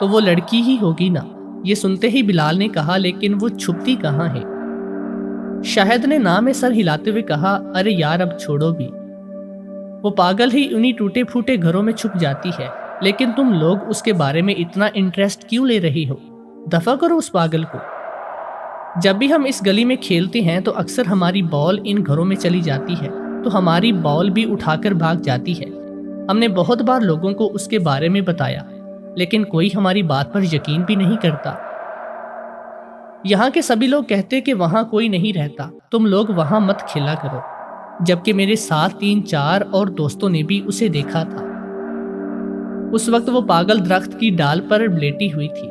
تو وہ لڑکی ہی ہوگی نا۔ یہ سنتے ہی بلال نے کہا لیکن وہ چھپتی کہاں ہے؟ شاہد نے نہ میں سر ہلاتے ہوئے کہا ارے یار اب چھوڑو بھی، وہ پاگل ہی انہی ٹوٹے پھوٹے گھروں میں چھپ جاتی ہے، لیکن تم لوگ اس کے بارے میں اتنا انٹرسٹ کیوں لے رہی ہو؟ دفع کرو اس پاگل کو۔ جب بھی ہم اس گلی میں کھیلتے ہیں تو اکثر ہماری بال ان گھروں میں چلی جاتی ہے تو ہماری بال بھی اٹھا کر بھاگ جاتی ہے۔ ہم نے بہت بار لوگوں کو اس کے بارے میں بتایا لیکن کوئی ہماری بات پر یقین بھی نہیں کرتا۔ یہاں کے سبھی لوگ کہتے کہ وہاں کوئی نہیں رہتا، تم لوگ وہاں مت کھیلا کرو، جبکہ میرے ساتھ 3-4 اور دوستوں نے بھی اسے دیکھا تھا۔ اس وقت وہ پاگل درخت کی ڈال پر لیٹی ہوئی تھی۔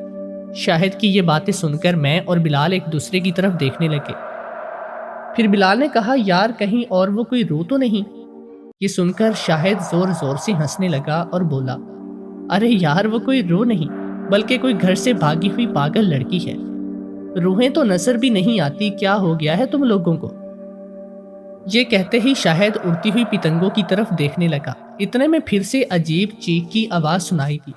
شاہد کی یہ باتیں سن کر میں اور بلال ایک دوسرے کی طرف دیکھنے لگے۔ پھر بلال نے کہا یار کہیں اور وہ کوئی رو تو نہیں؟ یہ سن کر شاہد زور زور سے ہنسنے لگا اور بولا ارے یار وہ کوئی رو نہیں بلکہ کوئی گھر سے بھاگی ہوئی پاگل لڑکی ہے، روحیں تو نظر بھی نہیں آتی، کیا ہو گیا ہے تم لوگوں کو؟ یہ کہتے ہی شاہد اڑتی ہوئی پتنگوں کی طرف دیکھنے لگا۔ اتنے میں پھر سے عجیب چیخ کی آواز سنائی دی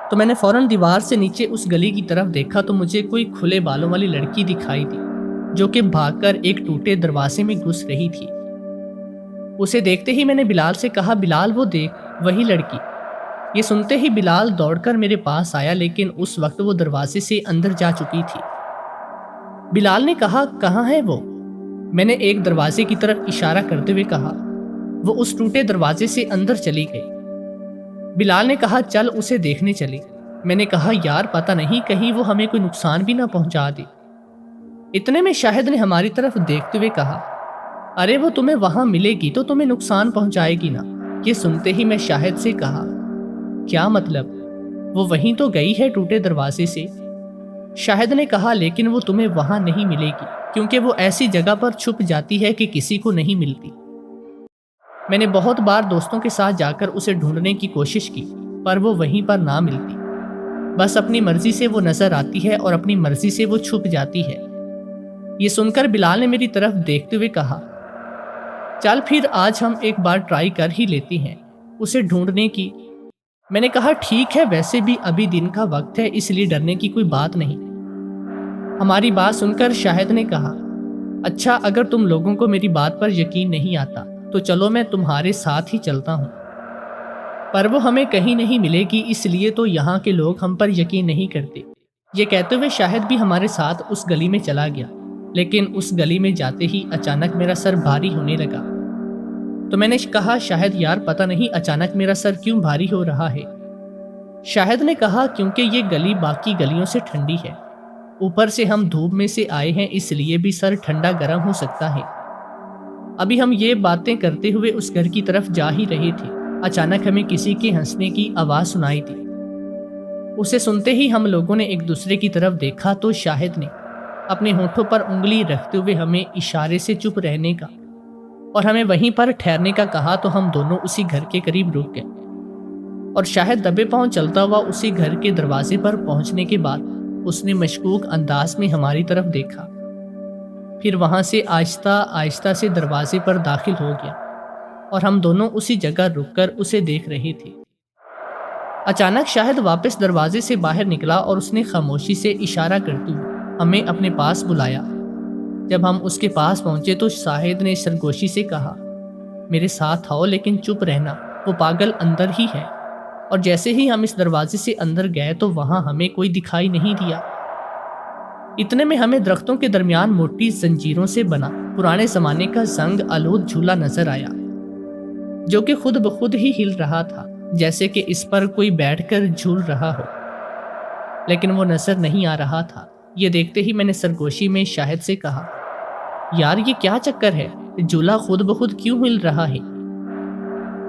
تو میں نے فوراً دیوار سے نیچے اس گلی کی طرف دیکھا تو مجھے کوئی کھلے بالوں والی لڑکی دکھائی دی جو کہ بھاگ کر ایک ٹوٹے دروازے میں گھس رہی تھی۔ اسے دیکھتے ہی میں نے بلال سے کہا بلال وہ دیکھ وہی لڑکی۔ یہ سنتے ہی بلال دوڑ کر میرے پاس آیا لیکن اس وقت وہ دروازے سے اندر جا چکی تھی۔ بلال نے کہا کہاں ہے وہ؟ میں نے ایک دروازے کی طرف اشارہ کرتے ہوئے کہا۔ وہ اس ٹوٹے دروازے سے اندر چلی گئی۔ بلال نے کہا چل اسے دیکھنے چلے۔ میں نے کہا یار پتہ نہیں کہیں وہ ہمیں کوئی نقصان بھی نہ پہنچا دے۔ اتنے میں شاہد نے ہماری طرف دیکھتے ہوئے کہا ارے وہ تمہیں وہاں ملے گی تو تمہیں نقصان پہنچائے گی نا۔ یہ سنتے ہی میں شاہد سے کہا کیا مطلب؟ وہ وہیں تو گئی ہے ٹوٹے دروازے سے۔ شاہد نے کہا لیکن وہ تمہیں وہاں نہیں ملے گی کیونکہ وہ ایسی جگہ پر چھپ جاتی ہے کہ کسی کو نہیں ملتی۔ میں نے بہت بار دوستوں کے ساتھ جا کر اسے ڈھونڈنے کی کوشش کی پر وہ وہیں پر نہ ملتی، بس اپنی مرضی سے وہ نظر آتی ہے اور اپنی مرضی سے وہ چھپ جاتی ہے۔ یہ سن کر بلال نے میری طرف دیکھتے ہوئے کہا چل پھر آج ہم ایک بار ٹرائی کر ہی لیتے ہیں اسے ڈھونڈنے کی۔ میں نے کہا ٹھیک ہے، ویسے بھی ابھی دن کا وقت ہے اس لیے ڈرنے کی کوئی بات نہیں۔ ہماری بات سن کر شاہد نے کہا اچھا اگر تم لوگوں کو میری بات پر یقین نہیں آتا تو چلو میں تمہارے ساتھ ہی چلتا ہوں، پر وہ ہمیں کہیں نہیں ملے گی اس لیے تو یہاں کے لوگ ہم پر یقین نہیں کرتے۔ یہ کہتے ہوئے شاہد بھی ہمارے ساتھ اس گلی میں چلا گیا، لیکن اس گلی میں جاتے ہی اچانک میرا سر بھاری ہونے لگا۔ تو میں نے کہا شاہد یار پتہ نہیں اچانک میرا سر کیوں بھاری ہو رہا ہے؟ شاہد نے کہا کیونکہ یہ گلی باقی گلیوں سے ٹھنڈی ہے، اوپر سے ہم دھوپ میں سے آئے ہیں اس لیے بھی سر ٹھنڈا گرم ہو سکتا ہے۔ ابھی ہم یہ باتیں کرتے ہوئے اس گھر کی طرف جا ہی رہے تھے، اچانک ہمیں کسی کے ہنسنے کی آواز سنائی دی۔ اسے سنتے ہی ہم لوگوں نے ایک دوسرے کی طرف دیکھا تو شاہد نے اپنے ہونٹوں پر انگلی رکھتے ہوئے ہمیں اشارے سے چپ رہنے کا اور ہمیں وہیں پر ٹھہرنے کا کہا تو ہم دونوں اسی گھر کے قریب رک گئے اور شاہد دبے پاؤں چلتا ہوا اسی گھر کے دروازے پر پہنچنے کے بعد اس نے مشکوک انداز میں ہماری طرف دیکھا، پھر وہاں سے آہستہ آہستہ سے دروازے پر داخل ہو گیا اور ہم دونوں اسی جگہ رک کر اسے دیکھ رہے تھے۔ اچانک شاہد واپس دروازے سے باہر نکلا اور اس نے خاموشی سے اشارہ کرتے ہوئے ہمیں اپنے پاس بلایا۔ جب ہم اس کے پاس پہنچے تو شاہد نے سرگوشی سے کہا میرے ساتھ آؤ لیکن چپ رہنا، وہ پاگل اندر ہی ہے۔ اور جیسے ہی ہم اس دروازے سے اندر گئے تو وہاں ہمیں کوئی دکھائی نہیں دیا۔ اتنے میں ہمیں درختوں کے درمیان موٹی زنجیروں سے بنا پرانے زمانے کا زنگ آلود جھولا نظر آیا جو کہ خود بخود ہی ہل رہا تھا، جیسے کہ اس پر کوئی بیٹھ کر جھول رہا ہو، لیکن وہ نظر نہیں آ رہا تھا۔ یہ دیکھتے ہی میں نے سرگوشی میں شاہد سے کہا یار یہ کیا چکر ہے، جھولا خود بخود کیوں ہل رہا ہے؟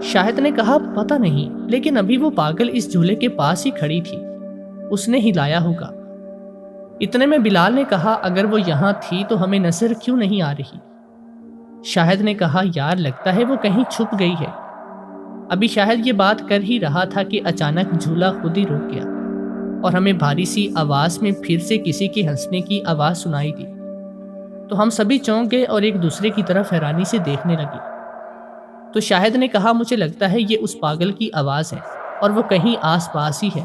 شاہد نے کہا پتہ نہیں، لیکن ابھی وہ پاگل اس جھولے کے پاس ہی کھڑی تھی، اس نے ہلایا ہوگا۔ اتنے میں بلال نے کہا اگر وہ یہاں تھی تو ہمیں نظر کیوں نہیں آ رہی؟ شاہد نے کہا یار لگتا ہے وہ کہیں چھپ گئی ہے۔ ابھی شاہد یہ بات کر ہی رہا تھا کہ اچانک جھولا خود ہی رک گیا اور ہمیں بھاری سی آواز میں پھر سے کسی کے ہنسنے کی آواز سنائی دی تو ہم سبھی چونک گئے اور ایک دوسرے کی طرف حیرانی سے دیکھنے لگے۔ تو شاہد نے کہا مجھے لگتا ہے یہ اس پاگل کی آواز ہے اور وہ کہیں آس پاس ہی ہے۔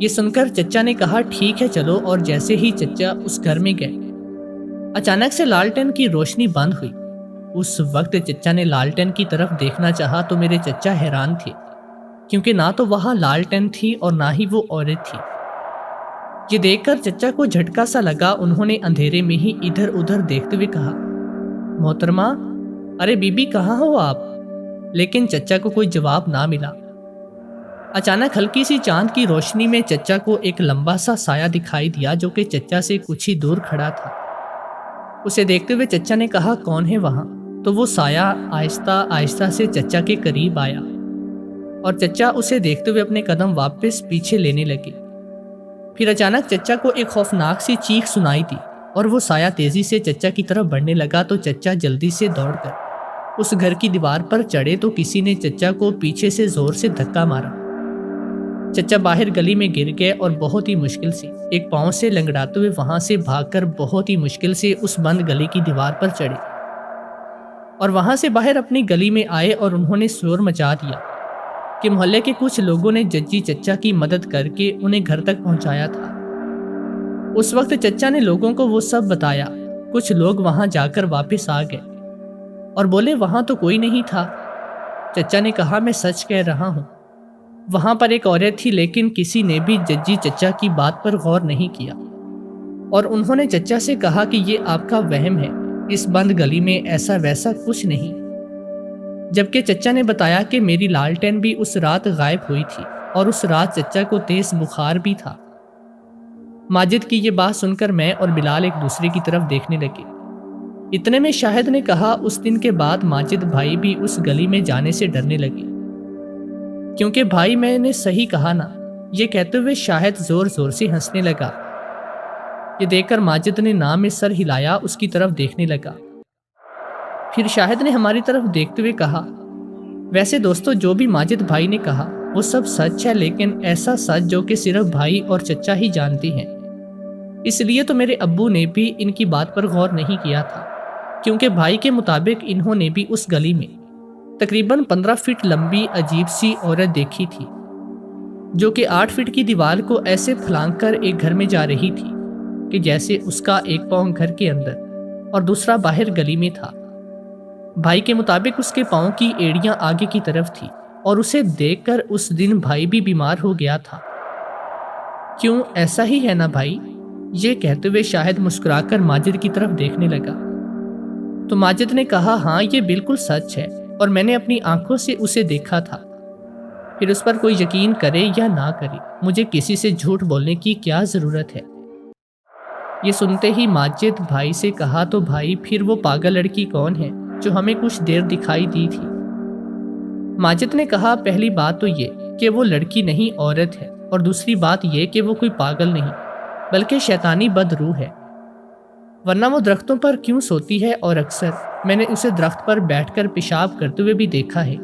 یہ سن کر چچا نے کہا ٹھیک ہے چلو، اور جیسے ہی چچا اس گھر میں گئے اچانک سے لالٹین کی روشنی بند ہوئی۔ اس وقت چچا نے لالٹین کی طرف دیکھنا چاہا تو میرے چچا حیران تھے، کیونکہ نہ تو وہاں لالٹین تھی اور نہ ہی وہ عورت تھی۔ یہ دیکھ کر چچا کو جھٹکا سا لگا۔ انہوں نے اندھیرے میں ہی ادھر ادھر دیکھتے ہوئے کہا، محترمہ، ارے بی بی کہاں ہو آپ؟ لیکن چچا کو کوئی جواب نہ ملا۔ اچانک ہلکی سی چاند کی روشنی میں چچا کو ایک لمبا سا سایہ دکھائی دیا جو کہ چچا سے کچھ ہی دور کھڑا تھا۔ اسے دیکھتے ہوئے چچا نے کہا، کون ہے وہاں؟ تو وہ سایہ آہستہ آہستہ سے چچا کے قریب آیا اور چچا اسے دیکھتے ہوئے اپنے قدم واپس پیچھے لینے لگے۔ پھر اچانک چچا کو ایک خوفناک سی چیخ سنائی دی اور وہ سایہ تیزی سے چچا کی طرف بڑھنے لگا تو چچا جلدی سے دوڑ کر اس گھر کی دیوار پر چڑھے تو کسی نے چچا کو پیچھے سے زور سے دھکا مارا۔ چچا باہر گلی میں گر گئے اور بہت ہی مشکل سے ایک پاؤں سے لنگڑاتے ہوئے وہاں سے بھاگ کر بہت ہی مشکل سے اس بند گلی کی دیوار پر چڑھے اور وہاں سے باہر اپنی گلی میں آئے اور انہوں نے شور مچا دیا کہ محلے کے کچھ لوگوں نے ججی چچا کی مدد کر کے انہیں گھر تک پہنچایا تھا۔ اس وقت چچا نے لوگوں کو وہ سب بتایا۔ کچھ لوگ وہاں جا کر واپس آ گئے اور بولے وہاں تو کوئی نہیں تھا۔ چچا نے کہا، میں سچ کہہ رہا ہوں، وہاں پر ایک عورت تھی، لیکن کسی نے بھی ججی چچا کی بات پر غور نہیں کیا اور انہوں نے چچا سے کہا کہ یہ آپ کا وہم ہے، اس بند گلی میں ایسا ویسا کچھ نہیں۔ جبکہ چچا نے بتایا کہ میری لالٹین بھی اس رات غائب ہوئی تھی اور اس رات چچا کو تیز بخار بھی تھا۔ ماجد کی یہ بات سن کر میں اور بلال ایک دوسرے کی طرف دیکھنے لگے۔ اتنے میں شاہد نے کہا، اس دن کے بعد ماجد بھائی بھی اس گلی میں جانے سے ڈرنے لگے، کیونکہ بھائی میں نے صحیح کہا نا؟ یہ کہتے ہوئے شاہد زور زور سے ہنسنے لگا۔ یہ دیکھ کر ماجد نے ناں میں سر ہلایا، اس کی طرف دیکھنے لگا۔ پھر شاہد نے ہماری طرف دیکھتے ہوئے کہا، ویسے دوستو جو بھی ماجد بھائی نے کہا وہ سب سچ ہے، لیکن ایسا سچ جو کہ صرف بھائی اور چچا ہی جانتے ہیں۔ اس لیے تو میرے ابو نے بھی ان کی بات پر غور نہیں کیا تھا، کیونکہ بھائی کے مطابق انہوں نے بھی اس گلی میں تقریباً 15 فٹ لمبی عجیب سی عورت دیکھی تھی، جو کہ 8 فٹ کی دیوار کو ایسے پھلانگ کر ایک گھر میں جا رہی تھی کہ جیسے اس کا ایک پاؤں گھر کے اندر اور دوسرا باہر گلی میں تھا۔ بھائی کے مطابق اس کے پاؤں کی ایڑیاں آگے کی طرف تھی اور اسے دیکھ کر اس دن بھائی بھی بیمار ہو گیا تھا۔ کیوں، ایسا ہی ہے نا بھائی؟ یہ کہتے ہوئے شاہد مسکرا کر ماجد کی طرف دیکھنے لگا تو ماجد نے کہا، ہاں یہ بالکل سچ ہے اور میں نے اپنی آنکھوں سے اسے دیکھا تھا۔ پھر اس پر کوئی یقین کرے یا نہ کرے، مجھے کسی سے جھوٹ بولنے کی کیا ضرورت ہے؟ یہ سنتے ہی ماجد بھائی سے کہا، تو بھائی پھر وہ پاگل لڑکی کون ہے جو ہمیں کچھ دیر دکھائی دی تھی؟ ماجد نے کہا، پہلی بات تو یہ کہ وہ لڑکی نہیں عورت ہے، اور دوسری بات یہ کہ وہ کوئی پاگل نہیں بلکہ شیطانی بد روح ہے، ورنہ وہ درختوں پر کیوں سوتی ہے؟ اور اکثر میں نے اسے درخت پر بیٹھ کر پیشاب کرتے ہوئے بھی دیکھا ہے۔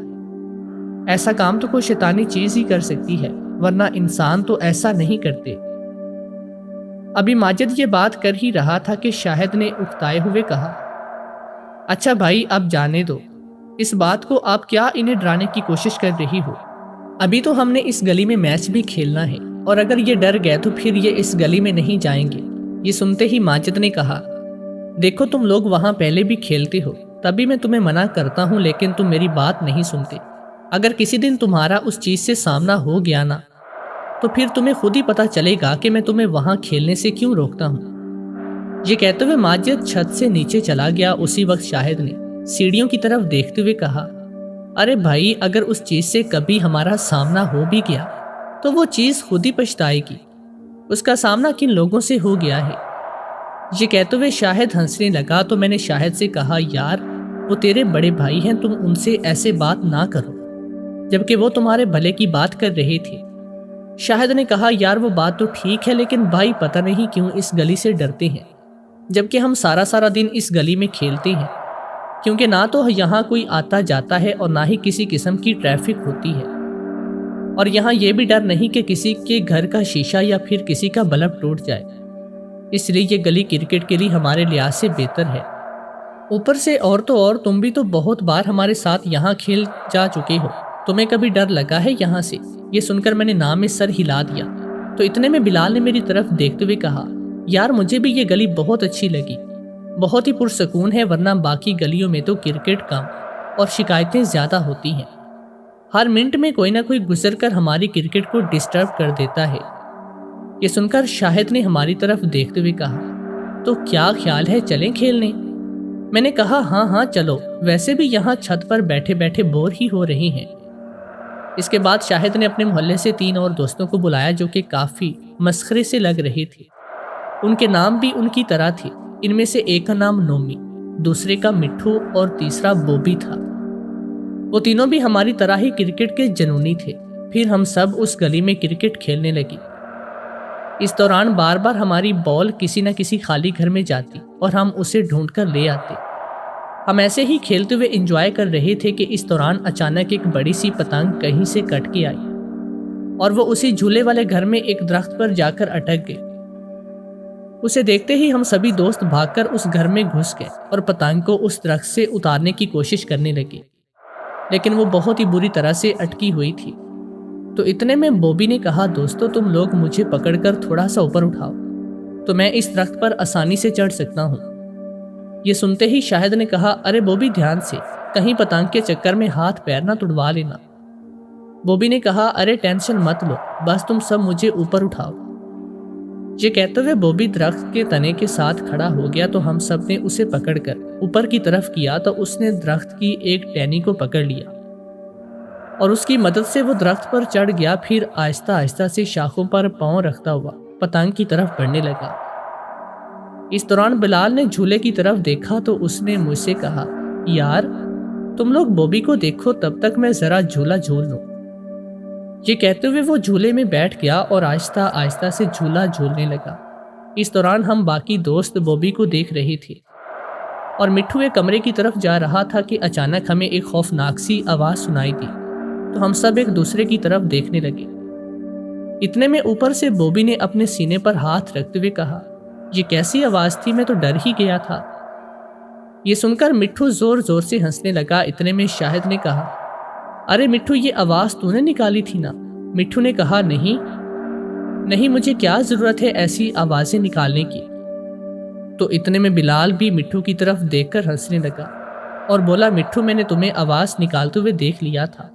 ایسا کام تو کوئی شیطانی چیز ہی کر سکتی ہے، ورنہ انسان تو ایسا نہیں کرتے۔ ابھی ماجد یہ بات کر ہی رہا تھا کہ شاہد نے اکتائے ہوئے کہا، اچھا بھائی اب جانے دو، اس بات کو آپ کیا انہیں ڈرانے کی کوشش کر رہی ہو؟ ابھی تو ہم نے اس گلی میں میچ بھی کھیلنا ہے، اور اگر یہ ڈر گئے تو پھر یہ اس گلی میں نہیں جائیں گے۔ یہ سنتے ہی ماجد نے کہا، دیکھو تم لوگ وہاں پہلے بھی کھیلتے ہو، تبھی میں تمہیں منع کرتا ہوں، لیکن تم میری بات نہیں سنتے۔ اگر کسی دن تمہارا اس چیز سے سامنا ہو گیا نا، تو پھر تمہیں خود ہی پتہ چلے گا کہ میں تمہیں وہاں کھیلنے سے کیوں روکتا ہوں۔ یہ کہتے ہوئے ماجد چھت سے نیچے چلا گیا۔ اسی وقت شاہد نے سیڑھیوں کی طرف دیکھتے ہوئے کہا، ارے بھائی اگر اس چیز سے کبھی ہمارا سامنا ہو بھی گیا تو وہ چیز خود ہی پچھتائے گی، اس کا سامنا کن لوگوں سے ہو گیا ہے۔ یہ کہتے ہوئے شاہد ہنسنے لگا تو میں نے شاہد سے کہا، یار وہ تیرے بڑے بھائی ہیں، تم ان سے ایسے بات نہ کرو، جبکہ وہ تمہارے بھلے کی بات کر رہے تھے۔ شاہد نے کہا، یار وہ بات تو ٹھیک ہے، لیکن بھائی پتہ نہیں کیوں اس گلی سے ڈرتے ہیں، جبکہ ہم سارا دن اس گلی میں کھیلتے ہیں، کیونکہ نہ تو یہاں کوئی آتا جاتا ہے اور نہ ہی کسی قسم کی ٹریفک ہوتی ہے، اور یہاں یہ بھی ڈر نہیں کہ کسی کے گھر کا شیشہ یا پھر کسی کا بلب ٹوٹ جائے، اس لیے یہ گلی کرکٹ کے لیے ہمارے لحاظ سے بہتر ہے۔ اوپر سے اور تو اور تم بھی تو بہت بار ہمارے ساتھ یہاں کھیل جا چکے ہو، تمہیں کبھی ڈر لگا ہے یہاں سے؟ یہ سن کر میں نے نام میں سر ہلا دیا تو اتنے میں بلال نے میری طرف دیکھتے ہوئے کہا، یار مجھے بھی یہ گلی بہت اچھی لگی، بہت ہی پرسکون ہے، ورنہ باقی گلیوں میں تو کرکٹ کم اور شکایتیں زیادہ ہوتی ہیں، ہر منٹ میں کوئی نہ کوئی گزر کر ہماری کرکٹ کو ڈسٹرب کر دیتا ہے۔ یہ سن کر شاہد نے ہماری طرف دیکھتے ہوئے کہا، تو کیا خیال ہے چلیں کھیلنے؟ میں نے کہا ہاں ہاں چلو، ویسے بھی یہاں چھت پر بیٹھے بیٹھے بور ہی ہو رہی ہیں۔ اس کے بعد شاہد نے اپنے محلے سے 3 اور دوستوں کو بلایا جو کہ کافی مسخرے سے لگ رہے تھے۔ ان کے نام بھی ان کی طرح تھے، ان میں سے ایک کا نام نومی، دوسرے کا مٹھو اور تیسرا بوبی تھا۔ وہ تینوں بھی ہماری طرح ہی کرکٹ کے جنونی تھے۔ پھر ہم سب اس گلی میں کرکٹ کھیلنے لگے۔ اس دوران بار بار ہماری بال کسی نہ کسی خالی گھر میں جاتی اور ہم اسے ڈھونڈ کر لے آتے۔ ہم ایسے ہی کھیلتے ہوئے انجوائے کر رہے تھے کہ اس دوران اچانک ایک بڑی سی پتنگ کہیں سے کٹ کے آئی اور وہ اسی جھولے والے گھر میں ایک درخت پر جا کر اٹک گئی۔ اسے دیکھتے ہی ہم سبھی دوست بھاگ کر اس گھر میں گھس گئے اور پتنگ کو اس درخت سے اتارنے کی کوشش کرنے لگے، لیکن وہ بہت ہی بری طرح سے اٹکی ہوئی تھی۔ تو اتنے میں بوبی نے کہا، دوستو تم لوگ مجھے پکڑ کر تھوڑا سا اوپر اٹھاؤ تو میں اس درخت پر آسانی سے چڑھ سکتا ہوں۔ یہ سنتے ہی شاہد نے کہا، ارے بوبی دھیان سے، کہیں پتنگ کے چکر میں ہاتھ پیر نہ تڑوا لینا۔ بوبی نے کہا، ارے ٹینشن مت لو، بس تم سب مجھے اوپر اٹھاؤ۔ یہ کہتے ہوئے بوبی درخت کے تنے کے ساتھ کھڑا ہو گیا تو ہم سب نے اسے پکڑ کر اوپر کی طرف کیا تو اس نے درخت کی ایک ٹہنی کو پکڑ لیا اور اس کی مدد سے وہ درخت پر چڑھ گیا۔ پھر آہستہ آہستہ سے شاخوں پر پاؤں رکھتا ہوا پتنگ کی طرف بڑھنے لگا۔ اس دوران بلال نے جھولے کی طرف دیکھا تو اس نے مجھ سے کہا، یار تم لوگ بوبی کو دیکھو، تب تک میں ذرا جھولا جھول لوں۔ یہ کہتے ہوئے وہ جھولے میں بیٹھ گیا اور آہستہ آہستہ سے جھولا جھولنے لگا۔ اس دوران ہم باقی دوست بوبی کو دیکھ رہے تھے اور مٹھو ایک کمرے کی طرف جا رہا تھا کہ اچانک ہمیں ایک خوفناک سی آواز سنائی دی تو ہم سب ایک دوسرے کی طرف دیکھنے لگے۔ اتنے میں اوپر سے بوبی نے اپنے سینے پر ہاتھ رکھتے ہوئے کہا، یہ کیسی آواز تھی، میں تو ڈر ہی گیا تھا۔ یہ سن کر مٹھو زور زور سے ہنسنے لگا۔ اتنے میں شاہد نے کہا، ارے مٹھو یہ آواز تو نے نکالی تھی نا؟ مٹھو نے کہا، نہیں مجھے کیا ضرورت ہے ایسی آوازیں نکالنے کی۔ تو اتنے میں بلال بھی مٹھو کی طرف دیکھ کر ہنسنے لگا اور بولا، مٹھو میں نے تمہیں آواز نکالتے ہوئے دیکھ لیا تھا۔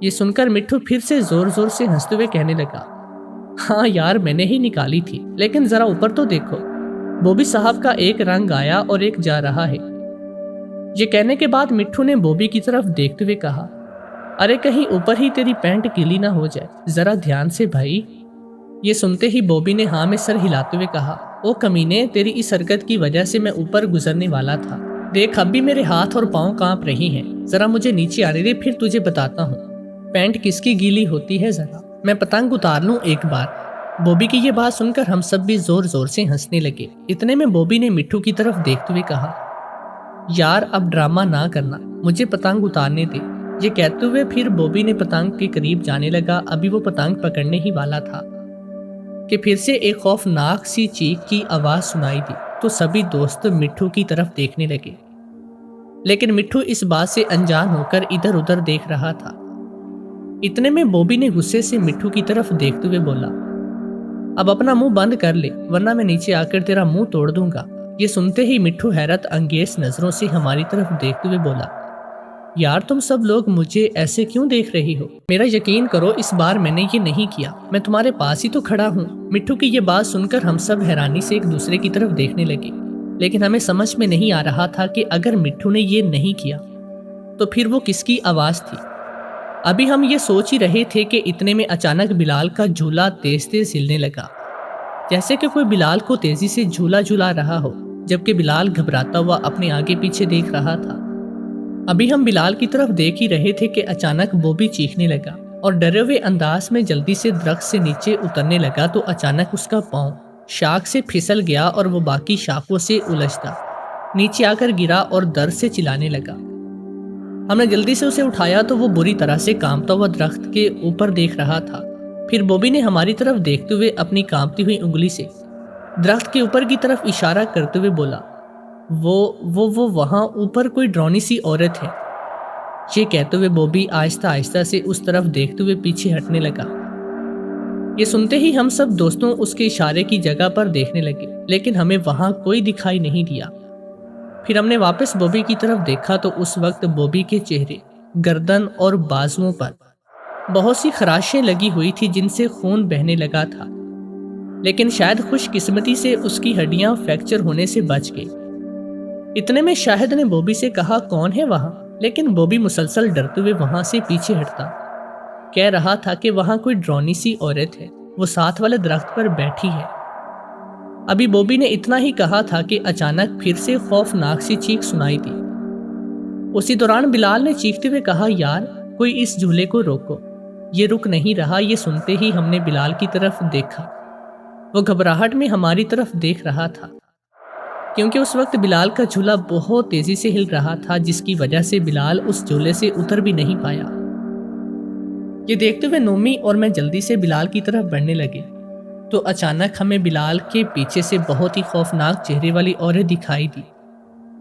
یہ سن کر مٹھو پھر سے زور زور سے ہنستے ہوئے کہنے لگا، ہاں یار میں نے ہی نکالی تھی، لیکن ذرا اوپر تو دیکھو، بوبی صاحب کا ایک رنگ آیا اور ایک جا رہا ہے۔ یہ کہنے کے بعد مٹھو نے بوبی کی طرف دیکھتے ہوئے کہا، ارے کہیں اوپر ہی تیری پینٹ گیلی نہ ہو جائے، ذرا دھیان سے بھائی۔ یہ سنتے ہی بوبی نے ہاں میں سر ہلاتے ہوئے کہا، او کمینے، تیری اس حرکت کی وجہ سے میں اوپر گزرنے والا تھا، دیکھ اب بھی میرے ہاتھ اور پاؤں کانپ رہی ہیں، ذرا مجھے نیچے آنے دے، پھر تجھے بتاتا ہوں پینٹ کس کی گیلی ہوتی ہے، ذرا میں پتنگ اتار لوں ایک بار۔ بوبی کی یہ بات سن کر ہم سب بھی زور زور سے ہنسنے لگے۔ اتنے میں بوبی نے مٹھو کی طرف دیکھتے ہوئے کہا، یار اب ڈرامہ نہ کرنا، مجھے پتنگ اتارنے دے۔ یہ کہتے ہوئے پھر بوبی نے پتنگ کے قریب جانے لگا۔ ابھی وہ پتنگ پکڑنے ہی والا تھا کہ پھر سے ایک خوفناک سی چیخ کی آواز سنائی دی تو سبھی دوست مٹھو کی طرف دیکھنے لگے، لیکن مٹھو اس بات سے انجان ہو کر ادھر ادھر دیکھ رہا تھا۔ اتنے میں بوبی نے غصے سے مٹھو کی طرف دیکھتے ہوئے بولا، اب اپنا منہ بند کر لے ورنہ میں نیچے آ کر تیرا منہ توڑ دوں گا۔ یہ سنتے ہی مٹھو حیرت انگیز نظروں سے ہماری طرف دیکھتے ہوئے بولا، یار تم سب لوگ مجھے ایسے کیوں دیکھ رہی ہو؟ میرا یقین کرو اس بار میں نے یہ نہیں کیا، میں تمہارے پاس ہی تو کھڑا ہوں۔ مٹھو کی یہ بات سن کر ہم سب حیرانی سے ایک دوسرے کی طرف دیکھنے لگے، لیکن ہمیں سمجھ میں نہیں آ رہا تھا کہ اگر مٹھو نے یہ نہیں کیا تو پھر وہ کس کی آواز تھی۔ ابھی ہم یہ سوچ ہی رہے تھے کہ اتنے میں اچانک بلال کا جھولا تیز تیز ہلنے لگا، جیسے کہ کوئی بلال کو تیزی سے جھولا جھلا رہا ہو، جبکہ بلال گھبراتا ہوا اپنے آگے پیچھے دیکھ رہا تھا۔ ابھی ہم بلال کی طرف دیکھ ہی رہے تھے کہ اچانک بوبی چیخنے لگا اور ڈرے ہوئے انداز میں جلدی سے درخت سے نیچے اترنے لگا تو اچانک اس کا پاؤں شاخ سے پھسل گیا اور وہ باقی شاخوں سے الجھتا نیچے آ کر گرا اور درد سے چلانے لگا۔ ہم نے جلدی سے اسے اٹھایا تو وہ بری طرح سے کانپتا ہوا درخت کے اوپر دیکھ رہا تھا۔ پھر بوبی نے ہماری طرف دیکھتے ہوئے اپنی کانپتی ہوئی انگلی سے درخت کے اوپر کی طرف اشارہ کرتے ہوئے بولا، وہ وہاں اوپر کوئی ڈرونی سی عورت ہے۔ یہ کہتے ہوئے بوبی آہستہ آہستہ سے اس طرف دیکھتے ہوئے پیچھے ہٹنے لگا۔ یہ سنتے ہی ہم سب دوستوں اس کے اشارے کی جگہ پر دیکھنے لگے، لیکن ہمیں وہاں کوئی دکھائی نہیں دیا۔ پھر ہم نے واپس بوبی کی طرف دیکھا تو اس وقت بوبی کے چہرے، گردن اور بازوؤں پر بہت سی خراشیں لگی ہوئی تھی جن سے خون بہنے لگا تھا، لیکن شاید خوش قسمتی سے اس کی ہڈیاں فریکچر ہونے سے بچ گئی۔ اتنے میں شاہد نے بوبی سے کہا کون ہے وہاں، لیکن بوبی مسلسل ڈرتے ہوئے وہاں سے پیچھے ہٹتا، کہہ رہا تھا کہ وہاں کوئی ڈرونی سی عورت ہے، وہ ساتھ والے درخت پر بیٹھی ہے۔ ابھی بوبی نے اتنا ہی کہا تھا کہ اچانک پھر سے خوفناک سی چیخ سنائی دی۔ اسی دوران بلال نے چیختے ہوئے کہا یار کوئی اس جھولے کو روکو، یہ رک نہیں رہا۔ یہ سنتے ہی ہم نے بلال کی طرف دیکھا، وہ گھبراہٹ میں ہماری طرف دیکھ رہا تھا، کیونکہ اس وقت بلال کا جھولا بہت تیزی سے ہل رہا تھا، جس کی وجہ سے بلال اس جھولے سے اتر بھی نہیں پایا۔ یہ دیکھتے ہوئے نومی اور میں جلدی سے بلال کی طرف بڑھنے لگے تو اچانک ہمیں بلال کے پیچھے سے بہت ہی خوفناک چہرے والی عورت دکھائی دی،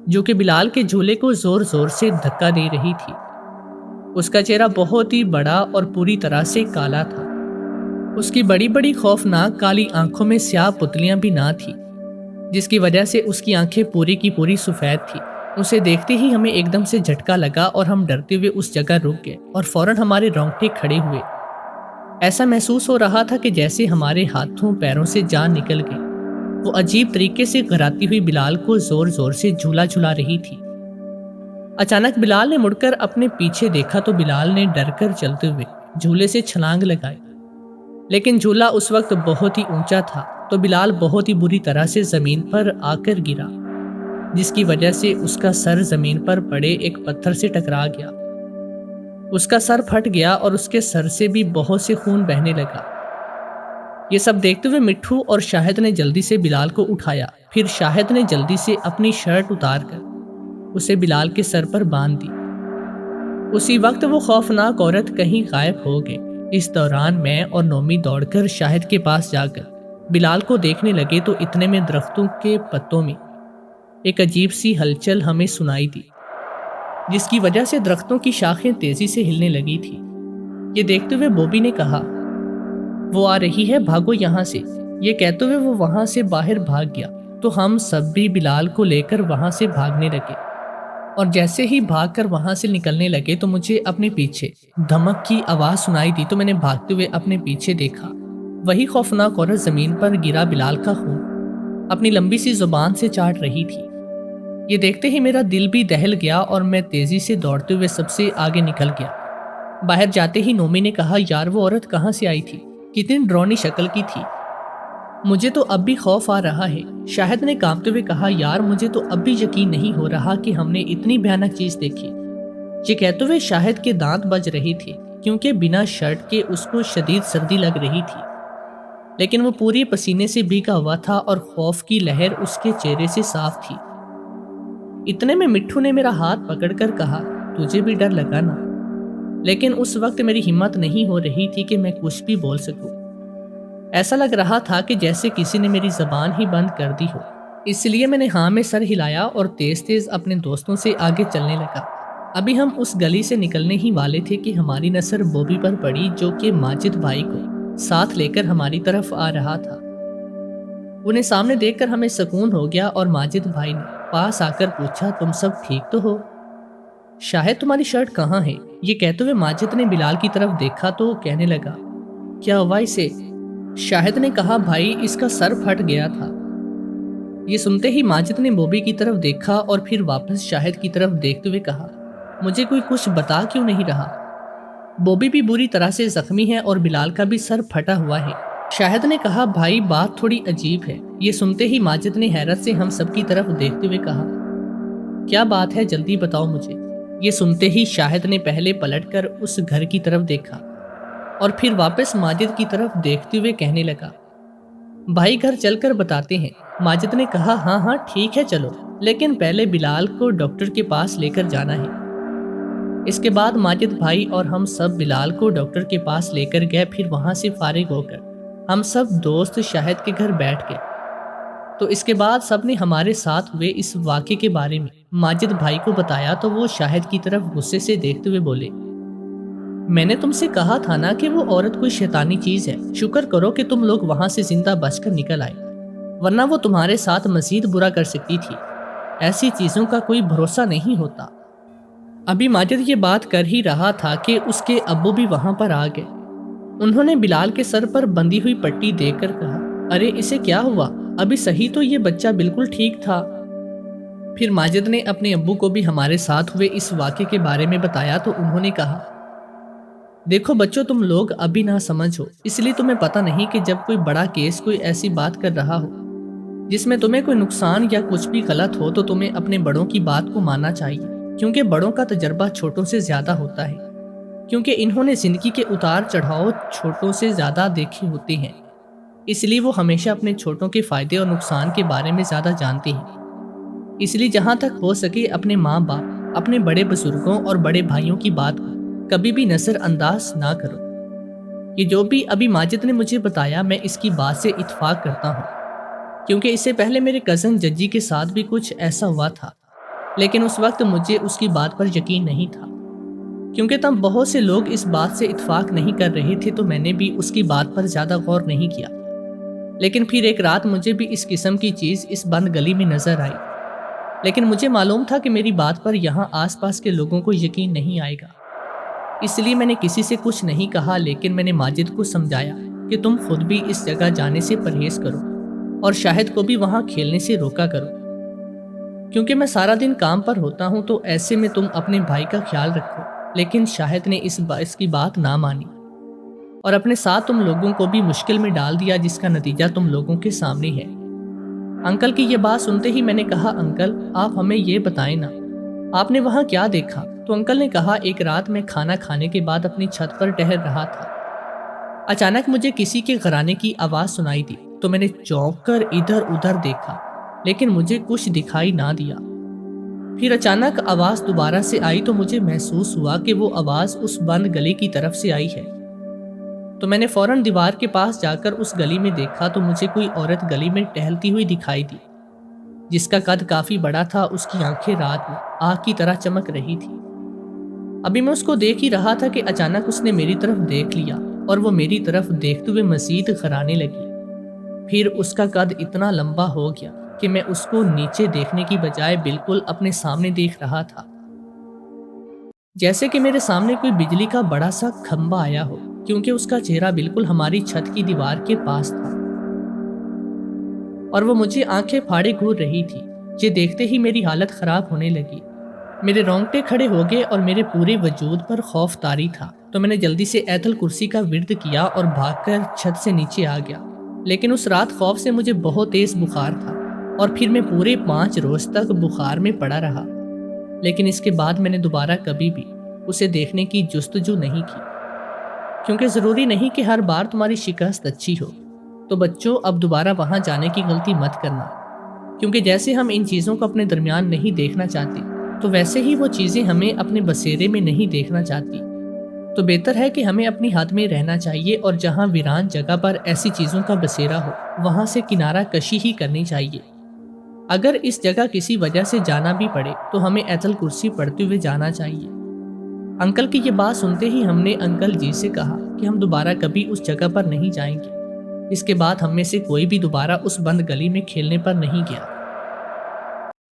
جو کہ بلال کے جھولے کو زور زور سے دھکا دے رہی تھی۔ اس کا چہرہ بہت ہی بڑا اور پوری طرح سے کالا تھا، اس کی بڑی بڑی خوفناک کالی آنکھوں میں سیاہ پتلیاں بھی نہ تھی، جس کی وجہ سے اس کی آنکھیں پوری کی پوری سفید تھی۔ اسے دیکھتے ہی ہمیں ایک دم سے جھٹکا لگا اور ہم ڈرتے ہوئے اس جگہ رک گئے اور فوراً ہمارے رونگٹے کھڑے ہوئے۔ ایسا محسوس ہو رہا تھا کہ جیسے ہمارے ہاتھوں پیروں سے جان نکل گئی۔ وہ عجیب طریقے سے گھراتی ہوئی بلال کو زور زور سے جھولا جھلا رہی تھی۔ اچانک بلال نے مڑ کر اپنے پیچھے دیکھا تو بلال نے ڈر کر چلتے ہوئے جھولے سے چھلانگ لگائی، لیکن جھولا اس وقت بہت ہی اونچا تھا تو بلال بہت ہی بری طرح سے زمین پر آ کر گرا، جس کی وجہ سے اس کا سر زمین پر پڑے ایک پتھر سے ٹکرا گیا۔ اس کا سر پھٹ گیا اور اس کے سر سے بھی بہت سے خون بہنے لگا۔ یہ سب دیکھتے ہوئے مٹھو اور شاہد نے جلدی سے بلال کو اٹھایا، پھر شاہد نے جلدی سے اپنی شرٹ اتار کر اسے بلال کے سر پر باندھ دی۔ اسی وقت وہ خوفناک عورت کہیں غائب ہو گئی۔ اس دوران میں اور نومی دوڑ کر شاہد کے پاس جا کر بلال کو دیکھنے لگے تو اتنے میں درختوں کے پتوں میں ایک عجیب سی ہلچل ہمیں سنائی دی، جس کی وجہ سے درختوں کی شاخیں تیزی سے ہلنے لگی تھی۔ یہ دیکھتے ہوئے بوبی نے کہا وہ آ رہی ہے، بھاگو یہاں سے۔ یہ کہتے ہوئے وہ وہاں سے باہر بھاگ گیا تو ہم سب بھی بلال کو لے کر وہاں سے بھاگنے لگے، اور جیسے ہی بھاگ کر وہاں سے نکلنے لگے تو مجھے اپنے پیچھے دھمک کی آواز سنائی دی تو میں نے بھاگتے ہوئے اپنے پیچھے دیکھا، وہی خوفناک عورت زمین پر گرا بلال کا خون اپنی لمبی سی زبان سے چاٹ رہی تھی۔ یہ دیکھتے ہی میرا دل بھی دہل گیا اور میں تیزی سے دوڑتے ہوئے سب سے آگے نکل گیا۔ باہر جاتے ہی نومی نے کہا یار وہ عورت کہاں سے آئی تھی، کتنی ڈرونی شکل کی تھی، مجھے تو اب بھی خوف آ رہا ہے۔ شاہد نے کانپتے ہوئے کہا یار مجھے تو اب بھی یقین نہیں ہو رہا کہ ہم نے اتنی بھیانک چیز دیکھی۔ یہ کہتے ہوئے شاہد کے دانت بج رہے تھے کیونکہ بنا شرٹ کے اس کو شدید سردی لگ رہی تھی، لیکن وہ پوری پسینے سے بھیگا ہوا تھا اور خوف کی لہر اس کے چہرے سے صاف تھی۔ اتنے میں مٹھو نے میرا ہاتھ پکڑ کر کہا تجھے بھی ڈر لگا نا، لیکن اس وقت میری ہمت نہیں ہو رہی تھی کہ میں کچھ بھی بول سکوں۔ ایسا لگ رہا تھا کہ جیسے کسی نے میری زبان ہی بند کر دی ہو، اس لیے میں نے ہاں میں سر ہلایا اور تیز تیز اپنے دوستوں سے آگے چلنے لگا۔ ابھی ہم اس گلی سے نکلنے ہی والے تھے کہ ہماری نظر بوبی پر پڑی، جو کہ ماجد بھائی کو ساتھ لے کر ہماری طرف آ رہا تھا۔ انہیں سامنے دیکھ کر ہمیں سکون ہو گیا اور ماجد بھائی نے پاس آ کر پوچھا تم سب ٹھیک تو ہو؟ شاہد تمہاری شرٹ کہاں ہے؟ یہ کہتے ہوئے ماجد نے بلال کی طرف دیکھا تو کہنے لگا کیا ہوا اسے؟ شاہد نے کہا بھائی اس کا سر پھٹ گیا تھا۔ یہ سنتے ہی ماجد نے بوبی کی طرف دیکھا اور پھر واپس شاہد کی طرف دیکھتے ہوئے کہا مجھے کوئی کچھ بتا کیوں نہیں رہا؟ بوبی بھی بری طرح سے زخمی ہے اور بلال کا بھی سر پھٹا ہوا ہے۔ شاہد نے کہا بھائی بات تھوڑی عجیب ہے۔ یہ سنتے ہی ماجد نے حیرت سے ہم سب کی طرف دیکھتے ہوئے کہا کیا بات ہے جلدی بتاؤ مجھے۔ یہ سنتے ہی شاہد نے پہلے پلٹ کر اس گھر کی طرف دیکھا اور پھر واپس ماجد کی طرف دیکھتے ہوئے کہنے لگا بھائی گھر چل کر بتاتے ہیں۔ ماجد نے کہا ہاں ہاں ٹھیک ہے چلو، لیکن پہلے بلال کو ڈاکٹر کے پاس لے کر جانا ہے۔ اس کے بعد ماجد بھائی اور ہم سب بلال کو ڈاکٹر کے پاس لے کر گئے۔ پھر وہاں سے فارغ ہو کر ہم سب دوست شاہد کے گھر بیٹھ گئے تو اس کے بعد سب نے ہمارے ساتھ ہوئے اس واقعے کے بارے میں ماجد بھائی کو بتایا تو وہ شاہد کی طرف غصے سے دیکھتے ہوئے بولے میں نے تم سے کہا تھا نا کہ وہ عورت کوئی شیطانی چیز ہے، شکر کرو کہ تم لوگ وہاں سے زندہ بچ کر نکل آئے، ورنہ وہ تمہارے ساتھ مزید برا کر سکتی تھی۔ ایسی چیزوں کا کوئی بھروسہ نہیں ہوتا۔ ابھی ماجد یہ بات کر ہی رہا تھا کہ اس کے ابو بھی وہاں پر آ گئے۔ انہوں نے بلال کے سر پر بندھی ہوئی پٹی دیکھ کر کہا، ارے اسے کیا ہوا؟ ابھی صحیح تو یہ بچہ بالکل ٹھیک تھا۔ پھر ماجد نے اپنے ابو کو بھی ہمارے ساتھ ہوئے اس واقعے کے بارے میں بتایا تو انہوں نے کہا، دیکھو بچوں، تم لوگ ابھی نہ سمجھ ہو، اس لیے تمہیں پتہ نہیں کہ جب کوئی بڑا کیس کوئی ایسی بات کر رہا ہو جس میں تمہیں کوئی نقصان یا کچھ بھی غلط ہو تو تمہیں اپنے بڑوں کی بات کو ماننا چاہیے، کیونکہ بڑوں کا تجربہ چھوٹوں سے زیادہ ہوتا ہے، کیونکہ انہوں نے زندگی کے اتار چڑھاؤ چھوٹوں سے زیادہ دیکھے ہوتے ہیں، اس لیے وہ ہمیشہ اپنے چھوٹوں کے فائدے اور نقصان کے بارے میں زیادہ جانتے ہیں۔ اس لیے جہاں تک ہو سکے اپنے ماں باپ، اپنے بڑے بزرگوں اور بڑے بھائیوں کی بات کو کبھی بھی نظر انداز نہ کرو۔ یہ جو بھی ابھی ماجد نے مجھے بتایا، میں اس کی بات سے اتفاق کرتا ہوں، کیونکہ اس سے پہلے میرے کزن ججی کے ساتھ بھی کچھ ایسا ہوا تھا، لیکن اس وقت مجھے اس کی بات پر یقین نہیں تھا، کیونکہ تب بہت سے لوگ اس بات سے اتفاق نہیں کر رہے تھے، تو میں نے بھی اس کی بات پر زیادہ غور نہیں کیا۔ لیکن پھر ایک رات مجھے بھی اس قسم کی چیز اس بند گلی میں نظر آئی، لیکن مجھے معلوم تھا کہ میری بات پر یہاں آس پاس کے لوگوں کو یقین نہیں آئے گا، اس لیے میں نے کسی سے کچھ نہیں کہا، لیکن میں نے ماجد کو سمجھایا کہ تم خود بھی اس جگہ جانے سے پرہیز کرو اور شاہد کو بھی وہاں کھیلنے سے روکا کرو، کیونکہ میں سارا دن کام پر ہوتا ہوں، تو ایسے میں تم اپنے بھائی کا خیال رکھو۔ لیکن شاہد نے اس کی بات نہ مانی اور اپنے ساتھ تم لوگوں کو بھی مشکل میں ڈال دیا، جس کا نتیجہ تم لوگوں کے سامنے ہے۔ انکل کی یہ بات سنتے ہی میں نے کہا، انکل آپ ہمیں یہ بتائیں نا، آپ نے وہاں کیا دیکھا؟ تو انکل نے کہا، ایک رات میں کھانا کھانے کے بعد اپنی چھت پر ٹہل رہا تھا، اچانک مجھے کسی کے غرانے کی آواز سنائی دی، تو میں نے چونک کر ادھر ادھر دیکھا، لیکن مجھے کچھ دکھائی نہ دیا۔ پھر اچانک آواز دوبارہ سے آئی تو مجھے محسوس ہوا کہ وہ آواز اس بند گلی کی طرف سے آئی ہے، تو میں نے فوراً دیوار کے پاس جا کر اس گلی میں دیکھا تو مجھے کوئی عورت گلی میں ٹہلتی ہوئی دکھائی دی، جس کا قد کافی بڑا تھا، اس کی آنکھیں رات میں آگ کی طرح چمک رہی تھی۔ ابھی میں اس کو دیکھ ہی رہا تھا کہ اچانک اس نے میری طرف دیکھ لیا اور وہ میری طرف دیکھتے ہوئے مزید غرانے لگی۔ پھر اس کا قد اتنا لمبا ہو گیا کہ میں اس کو نیچے دیکھنے کی بجائے بالکل اپنے سامنے دیکھ رہا تھا، جیسے کہ میرے سامنے کوئی بجلی کا بڑا سا کھمبا آیا ہو، کیونکہ اس کا چہرہ بالکل ہماری چھت کی دیوار کے پاس تھا اور وہ مجھے آنکھیں پھاڑے گھور رہی تھی۔ یہ دیکھتے ہی میری حالت خراب ہونے لگی، میرے رونگٹے کھڑے ہو گئے اور میرے پورے وجود پر خوف طاری تھا، تو میں نے جلدی سے ایت الکرسی کا ورد کیا اور بھاگ کر چھت سے نیچے آ گیا۔ لیکن اس رات خوف سے مجھے بہت تیز بخار تھا اور پھر میں پورے 5 روز تک بخار میں پڑا رہا، لیکن اس کے بعد میں نے دوبارہ کبھی بھی اسے دیکھنے کی جستجو نہیں کی، کیونکہ ضروری نہیں کہ ہر بار تمہاری شکست اچھی ہو۔ تو بچوں، اب دوبارہ وہاں جانے کی غلطی مت کرنا، کیونکہ جیسے ہم ان چیزوں کو اپنے درمیان نہیں دیکھنا چاہتے، تو ویسے ہی وہ چیزیں ہمیں اپنے بسیرے میں نہیں دیکھنا چاہتی۔ تو بہتر ہے کہ ہمیں اپنی حد میں رہنا چاہیے اور جہاں ویران جگہ پر ایسی چیزوں کا بسیرا ہو وہاں سے کنارہ کشی ہی کرنی چاہیے۔ اگر اس جگہ کسی وجہ سے جانا بھی پڑے تو ہمیں ایت الکرسی پڑھتے ہوئے جانا چاہیے۔ انکل کی یہ بات سنتے ہی ہم نے انکل جی سے کہا کہ ہم دوبارہ کبھی اس جگہ پر نہیں جائیں گے۔ اس کے بعد ہم میں سے کوئی بھی دوبارہ اس بند گلی میں کھیلنے پر نہیں گیا۔